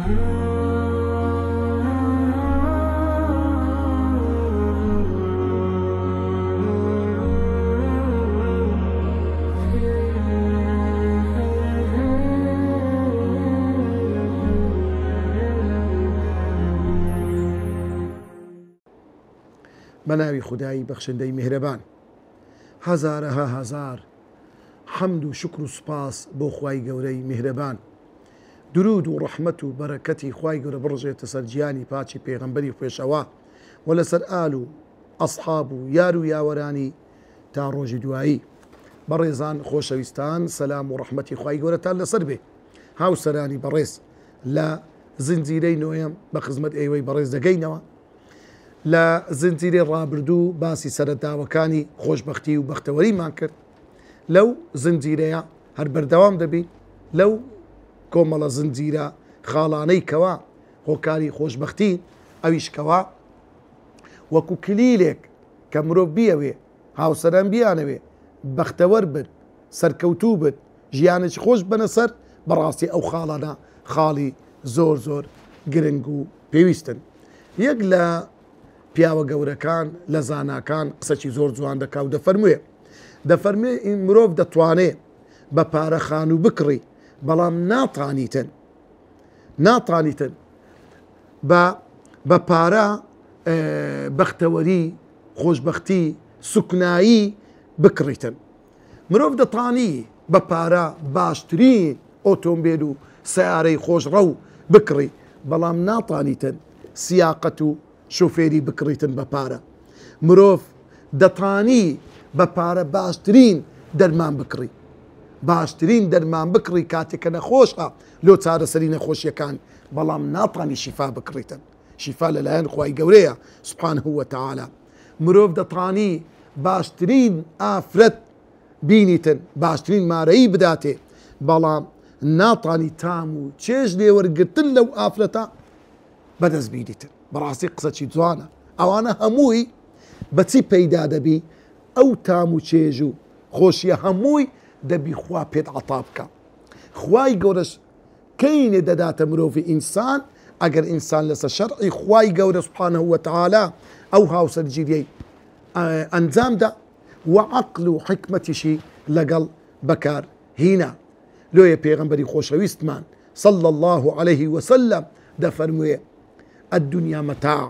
بەناوی خودایی بەخشندەی میهرەبان. هەزارەها هەزار حەمد و شکر و سوپاس بۆ خوای گەورەی میهرەبان. درود و ڕەحمەت و بەرەکەتی خوای گەورە بڕژێتە سەر گیانی پاچی پێغەمبەری پێشەوا و لەسەر ئال و ئەسحاب و یار و یاوەرانی تا ڕۆژی دوایی. بەڕێزان خۆشەویستان، سەلام و ڕەحمەتی خوای گەورەتان لەسەر بێ. هاوسەرانی بەڕێز، لە زنجیرەی نوێم بە خزمەت ئێوەی بەڕێز دەگەینەوە. لە زنجیرەی ڕابردوو باسی سەرەتاوەکانی خۆشبەختی و بەختەوەریمان کرد. لەو زنجیرەیە هەر بەردەوام دەبین لەو کۆمەڵە زنجیرە خاڵانەی کەوا هۆکاری خۆشبەختی، ئەویشکەوا وەکو کلیلێک کە مرۆڤ بیەوێ هاوسەران بیانەوێ بەختەوەر بن، سەرکەوتوو بن، ژیانێکی خۆش بنە سەر، بەڕاستی ئەو خاڵانە خاڵی زۆر زۆر گرنگ و پێویستن. یەک لە پیاوە گەورەکان لە زاناکان قسەی زۆر جوان دەکا و دەفەرمێ مرۆڤ دەتوانێت بە پارە خان و بکڕی، بەڵام ناتانیتن بە پارە بەختەوەری، خۆشبەختی، سوکنایی بکڕیتن. مرۆڤ دەتانی بە پارە باشترین ئۆتۆمبیل و سیارەی خۆشڕە و بکڕی، بەڵام ناتانیتن سیاقەت و شوفێری بکڕیتن بە پارە. مرۆڤ دەتانی بە پارە باشترین دەرمان بکڕی کاتێکە نەخۆشە لۆ چارەسەری نەخۆشیەکان، بەڵام ناتانی شیفا بکڕیتن. شیفا لەلایەن خوای گەورەیە سوبحانه وتعالى. مرۆڤ دەتانی باشترین ئافرەت بینیتن، باشترین مارەیی بداتێ، بەڵام ناتانی تام و چێژ لێوەرگرتن لەو ئافرەتە بەدەست بینیتن. بەڕاستی قسەی جوانە. ئەوانە هەمووی بەچی پەیدا دەبی؟ ئەو تام و چێژ و خۆشیە هەمووی دەبی خوا پێت عەتا بکە. خوای گەورەش کەینێ دەداتە مرۆڤی ئینسان ئەگەر ئینسان لەسەر شەرعی خوای گەورە سوبحانه وتعالى ئەو هاوسەرگیریەی ئەنجامدا و عەقل و حکمەتیشی لەگەڵ بەکار هینا. لۆیە پێغەمبەری خۆشەویستمان صلى الله عليه وسلم دەفەرموێ الدنيا متاع،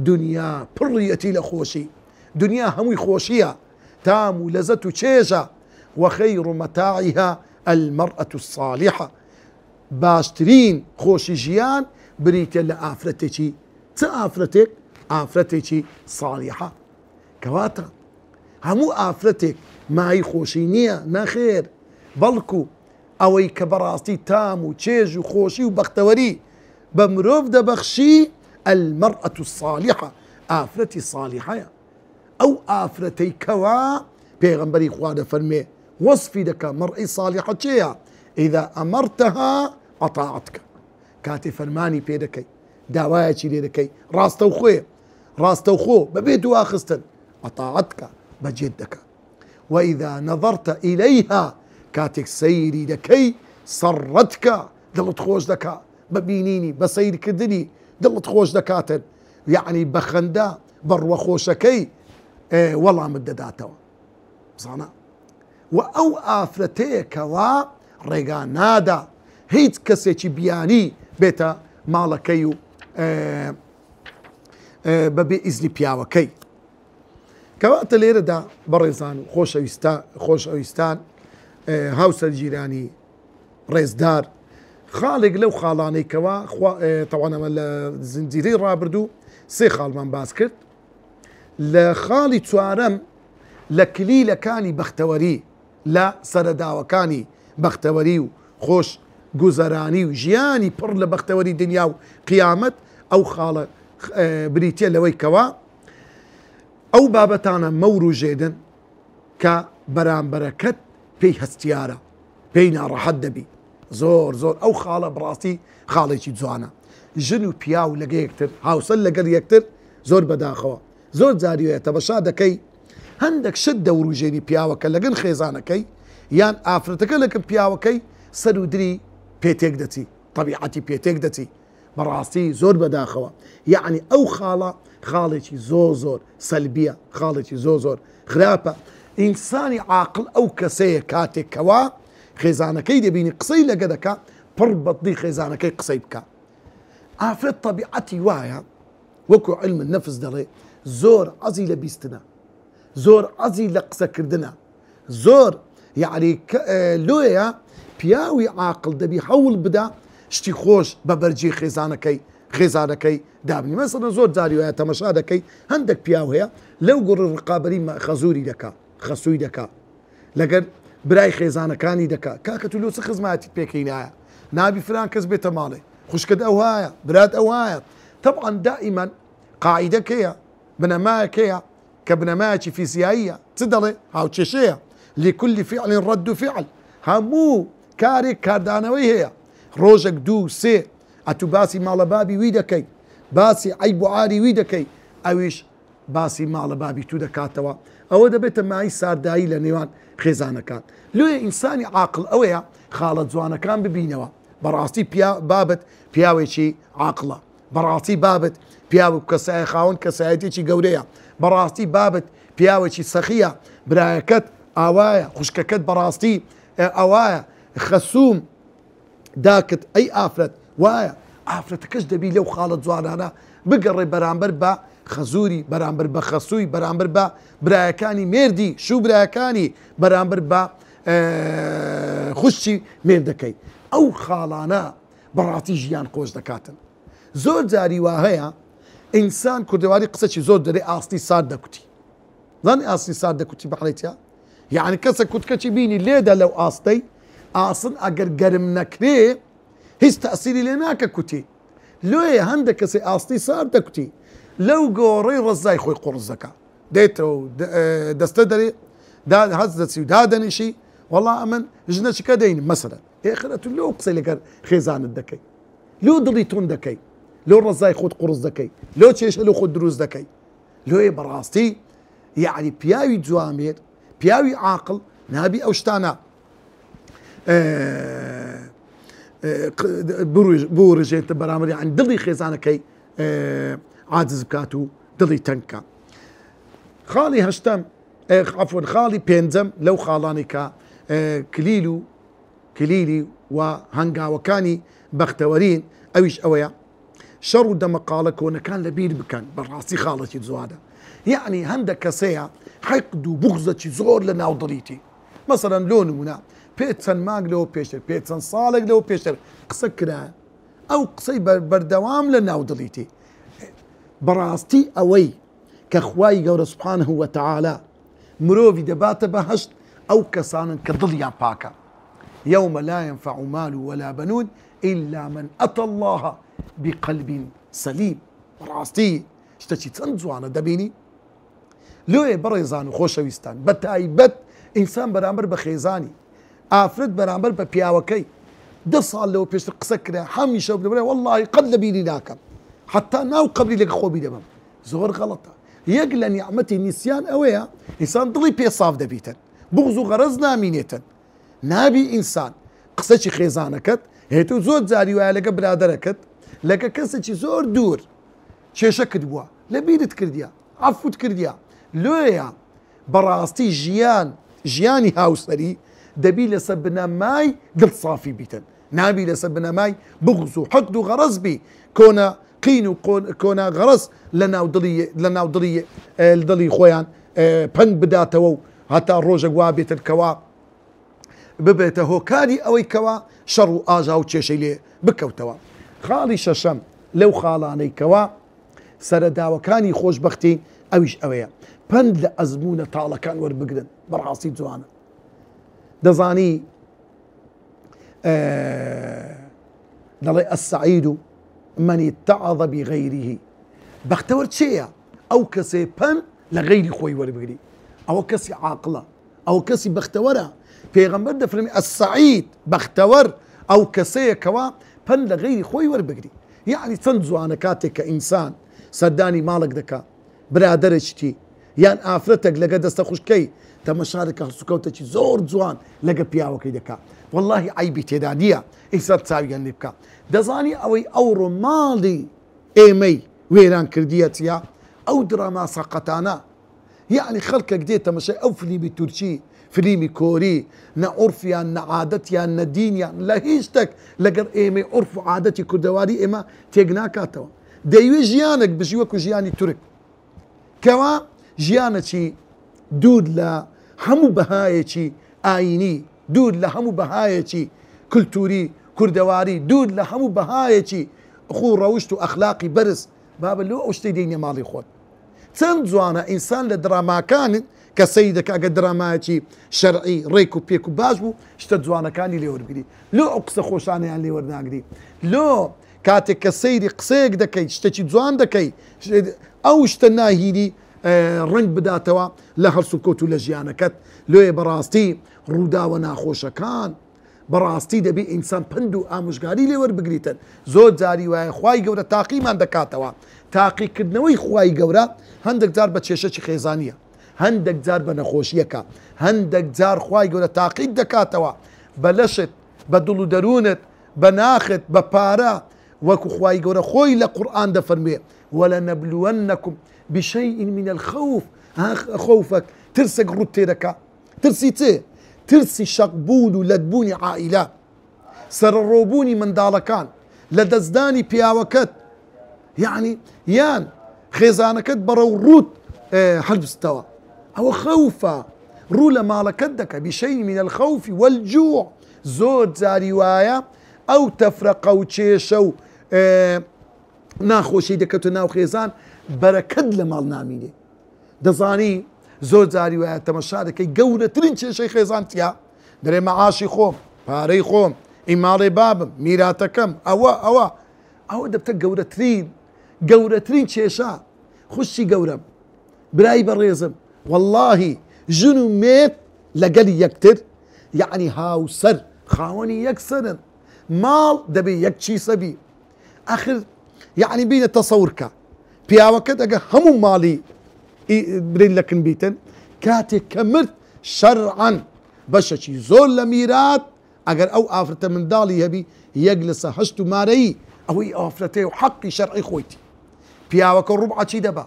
دنیا پڕیەتی لە خۆشی، دنیا هەمووی خۆشیە، تام و لەزەت و چێژە، وخير متاعها المرأة الصالحة. باشترین خۆشی ژیان بریتە لە ئافرەتێکی چ ئافرەتێک؟ ئافرەتێکی صالحە. کەواتە هەموو ئافرەتێک مای خۆشی نییە، نەخێر، بەڵکو ئەوەی کە بەڕاستی تام و چێژ و خۆشی و بەختەوەری بە مرۆڤ دەبەخشی المرأة الصالحة، ئافرەتی صالحەیە. ئەو ئافرەتەی کەوا پێغەمبەری خوا دەفەرمێ وەصفی دەکا مەرئی صالحە چێیە؟ ئیذا ئەمەرتەها ئەطاعەتکە. کاتێ فەرمانی پێ دەکەی، داوایەکی لێ دەکەی، ڕاستەوخۆ بەبێ دواخستن، ئەطاعەتکە بەجێت دەکا. وئیذا نەظەرتە ئیلەیها، کاتێک سەیری دەکەی، سەڕەتکە دڵت خۆش دەکا، ببینینی بە سەیرکردنی دڵت خۆش دەکاتن، یعنی بە خەندە بەڕوە خۆشەکەی وەڵامت دەداتەوە. بزانە و ئەو ئافرەتەیەکەوە ڕێگا نادا هیچ کەسێکی بیانی بێتە ماڵەکەی و بەبێ ئیزنی پیاوەکەی. کەواتە لێرەدا بەڕێزان و خۆشەویستان، هاوسەرگیرانی ڕێزدار، خاڵێک لەو خاڵانەی کەوا تەوانەمە لە زنجیرەی ڕابردوو سێ خاڵمان باس کرد. لە خاڵی چوارەم لە کلیلەکانی بەختەوەری، لە سەرەداوەکانی بەختەوەری و خۆش گوزەرانی و ژیانی پڕ لە بەختەوەری دنیا و قیامەت، ئەو خاڵە بریتە لەوەی کەوا ئەو بابەتانە مەوروژێدن کە بەرامبەرەکەت پێی هەستیارە، پێی ناڕەحەت دەبی. زۆر ئەو خاڵە بڕاستی خاڵێکی جوانە. ژن و پیا و لەگە یەکتر، هاوسەر لەگەڵ یەکتر زۆر بەداخەوە. زۆر جاریوەیە تەماشا دەکەی هەندێک شت دەوروژێنی پیاوەکە لەگەن خێزانەکەی یان ئافرەتەکە لەگەن پیاوەکەی، سەر و دری پێتێک دەچی، طەبیعەتی پێتێک دەچی. بەڕاستی زۆر بەداخەوە. یعنی ئەو خاڵێکی زۆر سەلبیە، خاڵێکی زۆر خراپە. ئینسانی عاقڵ ئەو کەسەیە کاتێکەوە خێزانەکەی دەبینی قسەی لەگە دەکا پڕ بەدڵی خێزانەکەی قسەی بکە. ئافرەت طەبیعەتی وایە، وەکو علم النەفس دەڵێ، زۆر عەزی لە بیستنە، زۆر عەزی لە قسەکردنە، زۆر یعنی لۆیە پیاوی عاقڵ دەبی هەوڵ بدا شتی خۆش بە بەرجی خێزانەکەی دابنی. مەسەڵەن زۆر جاری وایە تەمەشا دەکەی هەندێک پیاو هەیە لەو گوڕ ڕقابەری خەزووری دەکا، خەسووی دەکا، لەگەر برای خێزانەکانی دەکا، کاکە تو لۆ چ خزمەتی پێکەی نایە، نابی فران کەس بێتە ماڵێ، خوشکت ئەو هایە، برات ئەو هایە. طبعا دائما قاعدەکەیە، بنەمایەکەیە کە بنەمایەکی فیزیاییە، چ دەڵێ هاوچێشەیە، لكل فعل رد فعل، هەموو کارێک کاردانەوەی هەیە. ڕۆژێک دوو سێ ئەتو باسی ماڵە بابی وی دەکەی، باسی عیب و عاری وی دەکەی، ئەویش باسی ماڵە بابی تو دەکاتەوە. ئەوە دەبێتە مای ساردایی لە نێوان خێزانەکان. لێ ئینسانی عاقڵ ئەوەیە خاڵە جوانەکان ببینەوە. بەڕاستی بابەت پیاوێکی عاقڵە، بەڕاستی بابەت پیاوە کەسایە خاوەن کەسایەتێکی گەورەیە، بەڕاستی بابەت پیاوێکی سەخیە، برایەکەت ئاوایە، خوشکەکەت بەڕاستی ئەوایە، خەسووم داکت ئەی ئافرەت وایە. ئافرەتەکەش دەبی لەو خاڵە جوانانە بگەڕێ بەرامبەر بە خەزووری، بەرامبەر بە خەسووی، بەرامبەر بە برایەکانی مێردی، شوو برایەکانی، بەرامبەر بە خوشتی مێردەکەی. ئەو خاڵانە بەڕاستی ژیان خۆش دەکاتن. زۆر جاری وا هەیە ئینسان کوردەواری قسەی زۆر دەرێ ئاستی سارد دەکوتی. زانی ئاستی سارد دەکوتی بەحڵێتیا؟ یعنی کەسە کوتکەچی بینی لێدە لەو ئاستەی ئاسن ئەگەر گەرم نەکرێ هیچ تەسیری لێ ناکە کوتی. لێیە هەندێک کەسی ئاستی سارد دەکوتی لەو گۆڕەی ڕزای خۆی قوڕز دەکا، دێتەوە دەستە دەرێ هەز دەچی و دادەنیشی وەڵا ئەمن ژنەچکە دەین مەسەرە ئێخرەت لەو قسەی لەگەر خێزانت دەکەی، لۆ دڵی تون دەکەی، لۆ ڕزای خۆت قوڕز دەکەی، لۆ چێشە لە خۆت دروست دەکەی. لۆیە بەڕاستی یعنی پیاوی جوامێر، پیاوی عاقڵ نابی ئەو شتانە بڕژێتە بەرامبەر یعنی دڵی خێزانەکەی عاجز بکات و دڵی تەنگکە. خاڵی هەشتەم عەفوەن خاڵی پێنجەم لەو خاڵانی کە کلیلی و هەنگاوەکانی بەختەوەرین ئەویش ئەوەیە شەڕ و دەمەقاڵە کۆنەکان لە بیر بکەن. بەڕاستی خاڵێکی جوانە. یعنی هەندێک کەسەیە حەقد و بوغزەکی زۆر لە ناو دڵیتی. مەسەڵەن لۆ نمونە پێ چەند مانگ لەوە پێشتر، پێ چەند ساڵێک لەوە پێشتر قسە کرایە، ئەو قسەی بەردەوام لە ناو دڵیتی. بەڕاستی ئەوەی کە خوای گەورە سوبحانه وتەعالا مرۆڤی دەباتە بەهەشت ئەو کەسانن کە دڵیان پاکە. يوم لا ينفع مال ولا بنون إلا من أتى الله بقلب سليم. بەڕاستی شتێکی چەند جوانە دەبینی. لۆیە بەڕێزان و خۆشەویستان بەتایبەت ئینسان بەرامبەر بە خێزانی، ئافرەت بەرامبەر بە پیاوەکەی 10 ساڵ لەوە پێشتر قسە کرا هەمیشە بڵێ وەڵڵاهی قەت لە بیری ناکەم، حتا ناو قەبری لەگە خۆبی دەبم. زۆر غەڵەتە. یەک لە نیعمەتی نیسیان ئەوەیە ئینسان دڵی پێ ساف دەبیتن، بوغز و غەرەز نامینێتن. نابی ئینسان قسەی خێزانەکەت هێت و زۆر جاری وایە لەگە برادەرەکەت لەگە کەسێکی زۆر دوور کێشەکت بووە لە بیرت کردیە، عەفوت کردیە. لۆیە بەڕاستی ژیانی هاوسەری دەبی لەسەر بنەمای دڵ صافی بیتن، نابی لەسەر بنەمای بغز و حەقد و غەرەز بی، کۆنە قین و کۆنە غەرەز لە ناو دڵی خۆیان پەنگ بداتەوە و هەتا ڕۆژێک وا بێتن کەوا ببێتە هۆکاری ئەوەی کەوا شەڕ و ئاژا و کێشەی لێ بکەوتەوە. خاڵی شەشەم لەو خاڵانەی کەوا سەرەداوەکانی خۆشبەختی ئەویش ئەوەیە پند لە ئەزمونە تاڵەکان وەربگرن. بەڕاستی جوانە. دەزانی دەڵێ ئەسسەعید و من اتعظ بغیره. بەختەوەر چێیە؟ ئەو کەسێ پند لە غەیری خۆی وەربگری، ئەوە کەسی عاقڵە، ئەو کەسی بەختەوەرە. پێغەمبەر دەفەرمێ ئەسسەعید بەختەوەر ئەو کەسەیە کەوا پند لە غەیری خۆی وەربگری. یعنی چەند جوانە کاتێک کە ئینسان سەردانی ماڵک دەکا، برادەرێکی یان ئافرەتێک لەگە دەستە خوشکەی تەمەشارێکە هەڵسوکەوتێکی زۆر جوان لەگە پیاوەکەی دەکات واللهی عیبی تێدا نییە ئیسا چاویان لێ بکە دەزانی ئەوەی ئەوڕۆ ماڵی ئێمەی وێران کردیە چیا ئەو دراما سەقەتانە یعنی خەڵکێک دێت تەمەشای ئەو فلیمی تورکی فلیمی کۆری نە عورفیان نە عادەتیان نە دینیان لە هیچ شتێک لەگەر ئێمەی عورف و عادەتی کوردەواری ئێمە تێک ناکاتەوە دەیوێ ژیانێک بژی وەکو ژیانی تورک کەوا ژیانەکی دوور لە هەموو بەهایەکی ئاینی دوور لە هەموو بەهایەکی کولتوری کوردەواری دوور لە هەموو بەهایەکی خو ڕەوشت و ئەخلاقی بەرز بابە لۆ ئەو شتەی دەینێ ماڵی خۆت چەند جوانە ئینسان لە دراماکانت کە سەی دەکا ئەگە درامایەکی شەرعی ڕێک و پێک و باش بوو شتە جوانەکانی لێوەرگری لۆ ئەو قسە خۆشانیان لێوەرناگری لۆ کاتێک کە سەیری قسەیەک دەکەیت شتێکی جوان دەکەی ئەو شتە ناهیری ڕنگ بداتەوە لە هەڵسو کەوت و لە ژیانەکەت لۆیە بەڕاستی ڕووداوە ناخۆشەکان بەڕاستی دەبێ ئینسان پند و ئامۆژگاری لێوەربگریتن زۆر جاری وایە خوای گەورە تاقیمان دەکاتەوە تاقیکردنەوەی خوای گەورە هەندێک جار بە کێشەی خێزانیە هەندێک جار بە نەخۆشیەکە هەندێک جار خوای گەورە تاقیت دەکاتەوە بە لەشت بە دڵ و دەروونت بە ناخت بە پارە وەکو خوای گەورە خۆی لە قورئان دەفەرمێ وەلەنەبلوەنەکم بشيء من الخوف خوفك ترسك روتيرك ترسي تي ترسي شقبون ولدبوني عائلة سرروبوني من دالكان لدزداني بياوكت يعني يان خيزانكت برو روت حلب استوى أو خوفا رولا مالكدك بشيء من الخوف والجوع زود زاريوايا أو تفرق أو تشيشو ناخوشي دكتو ناو خيزان بەرەکەت لە ماڵ نامینێ دەزانی زۆر جاری وایە تەمەشا دەکەی گەورەترین کێشەی خێزانتیا دەرێ مەعاشی خۆم پارەی خۆم ئیماڵی بابم میراتەکەم ئەوە دەبتە گەورەترین کێشە خوشتی گەورەم برای بەڕێزم واللهی ژن و مێت لەگەلی یەکتر یعنی هاوسەر خاوەنی یەکسەرن ماڵ دەبێ یەک چیسەبی ئاخر یعنی بینە تەسەورکە پیاوەکەت ئەگە هەموو ماڵی برین لەکن بیتن کاتێک کە مرد شەرعەن بەشەکی زۆر لە میرات ئەگەر ئەو ئافرەتە منداڵی هەبی یەک لەسە هەشت و مارەیی ئەوەی ئافرەتەیە و حەقی شەرعی خۆیتی پیاوەکە ڕوبعەچی دەبا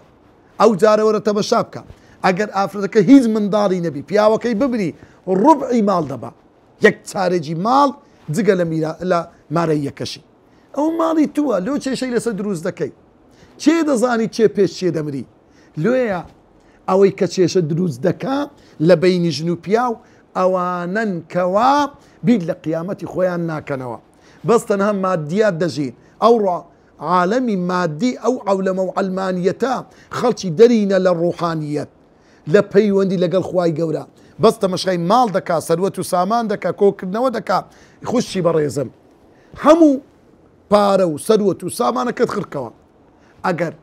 ئەو جارەوەرە تەمەشا بکە ئەگەر ئافرەتەکە هیچ منداڵی نەبی پیاوەکەی ببری ڕوبعی ماڵ دەبا یەک چارەجی ماڵ جگە لە مارەی یەکەشی ئەو ماڵی تووە لۆ کێشەی لەسەر دروست دەکەی چێ دەزانی چێ پێش چێ دەمری لێیە ئەوەی کە کێشە دروست دەکا لە بەینی ژن و پیاو ئەوانن کەوا بیر لە قیامەتی خۆیان ناکەنەوە بەس تەنها مادیات دەژین ئەو عالەمی مادی ئەو عەولەمە و عەلمانیەتە خەڵکی دەرینە لە ڕوحانیەت لە پەیوەندی لەگەڵ خوای گەورە بەس تەمەشای ماڵ دەکا سەروەت و سامان دەکا کۆکردنەوە دەکا خوشتی بەڕێزم هەموو پارە و سەروەت و سامانەکەت خڕکەوە ئەگەر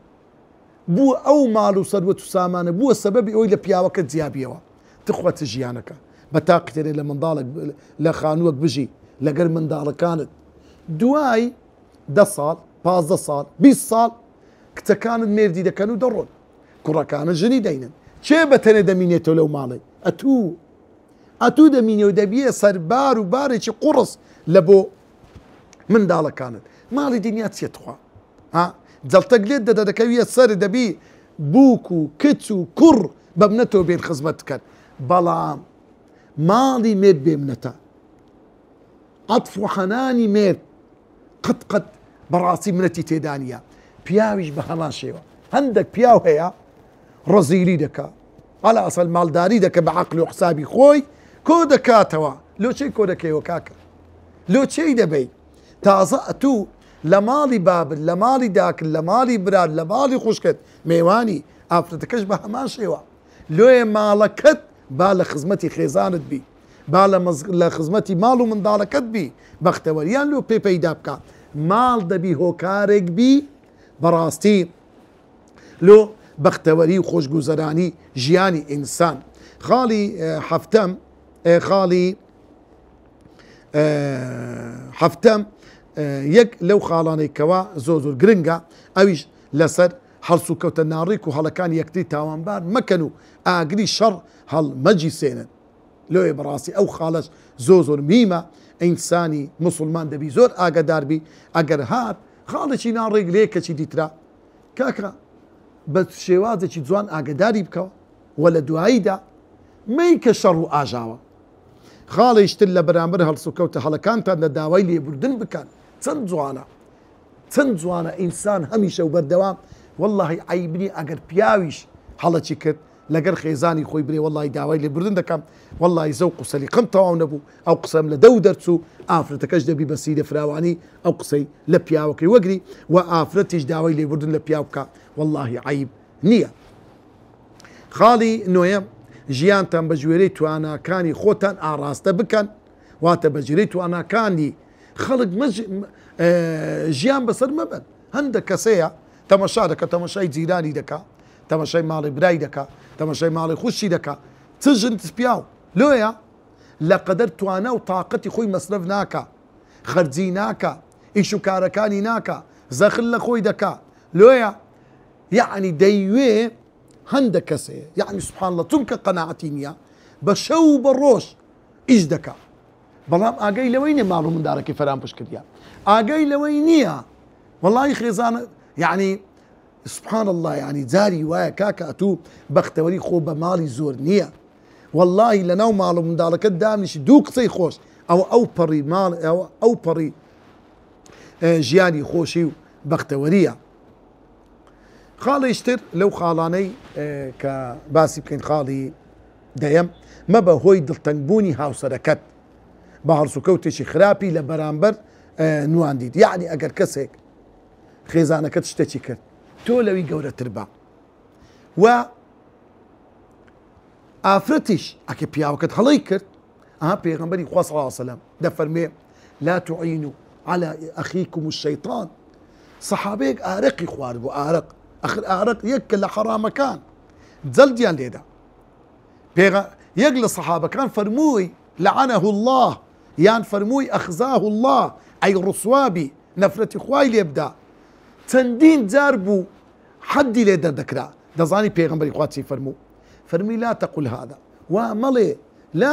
بووە ئەو ماڵ و سەروەت و سامانە بووە سەبەبی ئەوی لە پیاوەکە جیابیەوە تخوەتە ژیانەکە بە تاقیتێنێ لە منداڵێک لە خانووەک بژی لەگەر منداڵەکانت دوای 10 ساڵ 15 ساڵ 20 ساڵ کچەکانت مێردی دەکەن و دەڕۆن کوڕەکانت ژنی دەینن چێ بەتەنێ دەمینێتەوە لەو ماڵی ئەتوو دەمینێ و دەبیە سەربار و بارێکی قوڕس لە بۆ منداڵەکانت ماڵی دنیا چێتخوا جەڵتەک لێت دەدەکەویە سەر دەبی بووک و کچ و کوڕ بە منەتەوە بێن خزمەت کرد بەڵام ماڵی مێرد بێ منەتە عەتف و حەنانی مێرد قەت بەڕاستی منەتی تێدا نییە پیاویش بە هەمان شێوە هەندێک پیاو هەیە ڕەزیلی دەکا ئەلا ئەسەل ماڵداری دەکە بە عەقل و حسابی خۆی کۆ دەکاتەوە لۆ چی کۆ دەکەیەوە کاکە لۆ چی دەبەی تازە ئەتوو لە ماڵی بابل لە ماڵی داکن لە ماڵی براد لە ماڵی خوشکت میوانی ئافرەتەکەش بە هەمان شێوە لۆیە ماڵەکەت با لە خزمەتی خێزانت بی با لە خزمەتی ماڵ و منداڵەکەت بی بەختەوەریان لۆ پێ پەیدا بکە ماڵ دەبی هۆکارێک بی بەڕاستی لۆ بەختەوەری و خۆشگوزەرانی ژیانی ئینسان خاڵی حەفتەم یەک لەو خاڵانەی کەوا زۆر گرنگە ئەویش لەسەر هەڵسو و کەوتە ناڕێک و هەڵەکانی یەکتری تاوانبار مەکەن و ئاگری شەڕ هەڵمەجی سێنن لۆیە بەڕاستی ئەو خاڵەش زۆر میمە ئینسانی مسلمان دەبی زۆر ئاگاداربی ئەگەر هات خاڵێکی ناڕێک لێ کەچی دیترا کاکە بە شێوازێکی جوان ئاگداری بکەوە و لە دواییدا مەی کە شەڕ و ئاژاوە خاڵیشتر لە بەرامبەر هەڵسوکەوتە هەڵەکانتان لە داوای لێبوردن بکەن چەند جوانە ئینسان هەمیشە و بەردەوام واللهی عیبنی ئەگەر پیاویش هەڵەچی کرد لەگەر خێزانی خۆی برێ واللهی داوای لێبوردن دەکەم واللهی زەوق و سەلیقەم تەواو نەبوو ئەو قسەم لە دەو دەرچوو ئافرەتەکەش دەبی بە سیرە فراوانی ئەو قسەی لە پیاوەکەی وەگری و ئافرەتیش داوای لێبوردن لە پیاو بکە واللهی عیب نییە. خاڵی نوێیەم ژیانتان بە ژوێرەی تواناکانی خۆتان ئاڕاستە بکەن واتە بە ژێرەی تواناکانی خەڵک ژیان بەسەر مەبەن. هەندێک کەسەیە تەمەشا دەکە تەمەشای جیرانی دەکا تەمەشای ماڵی برای دەکا تەمەشای ماڵی خوشی دەکا چژن پیاو لۆیە لە قەدەر توانە و تااقەتی خۆی مەسرف ناکە خەرجی ناکە ئیش و کارەکانی ناکە زەخل لە خۆی دەکا لۆیە یعنی دەیوێ هەندێک کەسەیە یعنی سبحان الله چونکە قەناعەتی نییە بە شەو بە ڕۆژ ئیش دەکا بەڵام ئاگەی لەوەی نیە ماڵ و منداڵەکەی فەران پشت کردیان ئاگەی لەوەی نییە واللهی خێزانە یعنی سبحان الله يعني جاری وایە کاکە ئەتوو بەختەوەری خۆ بە ماڵی زۆر نییە واللهی لەناو ماڵ و منداڵەکەت دامنیشی دوو قسەی خۆش ئەو پەڕی ماڵ ئەو پەڕی ژیانی خۆشی و بەختەوەریە. خاڵیشتر لەو خاڵانەی کە باسی بکەین خاڵی دەیەم مەبە هۆی دڵتەنگبوونی هاوسەرەکەت بە هەڵسوکەوتێکی خراپی لە بەرامبەر نواندیت یعنی ئەگەر کەسێک خێزانەکەت شتێکی کرد تۆ لەوی گەورەتر بە و ئافرەتیش ئەکە پیاوەکەت هەڵی کرد پێغەمبەری خوا صلی الله علیه وسلم دەفەرمێ لا تعینوا على أخيكم الشيطان سەحابەیەک ئارەقی خوارد بۆ ئارەق ئەخر ئارەق یەکە لە حەرامەکان جەلدیان لێدا یەک لە سەحابەکان فەرمووی لعنه الله یان فەرمووی ئەخزاه الله ئەی ڕسوابی نەفرەتی خوای لێبدا چەندین جار بوو حەدی لێ دەردەکرا دەزانی پێغەمبەری خوا چی فەرموو فەرمی لا تقل هذا وا مەڵێ لا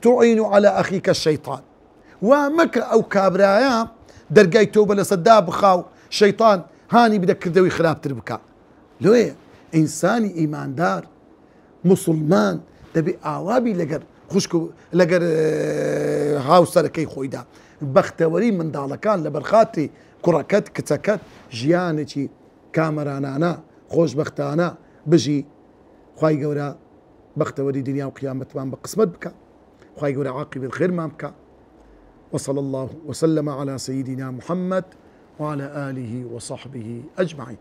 تعين على أخيك الشيطان ومەکە ئەو کابرایە دەرگای تۆ بە لەسەردا بخاو شەیطان هانی بدە کردەوەی خراپتر بکە لۆیە ئینسانی ئیماندار مسلمان دەبێ ئاوابی لەگەر خوشک و لەگەر هاوسەرەکەی خۆیدا بەختەوەری منداڵەکان لە بەرخاتری کوڕەکەت کچەکەت ژیانێکی کامەرانانە خۆشبەختانە بژی خوای گەورە بەختەوەری دنیا و قیامەتمان بە قسمت بکە خوای گەورە عاقبەی الخێرمان بکە وصلى الله وسلم على سيدنا محمد وعلى آله وصحبه أجمعين.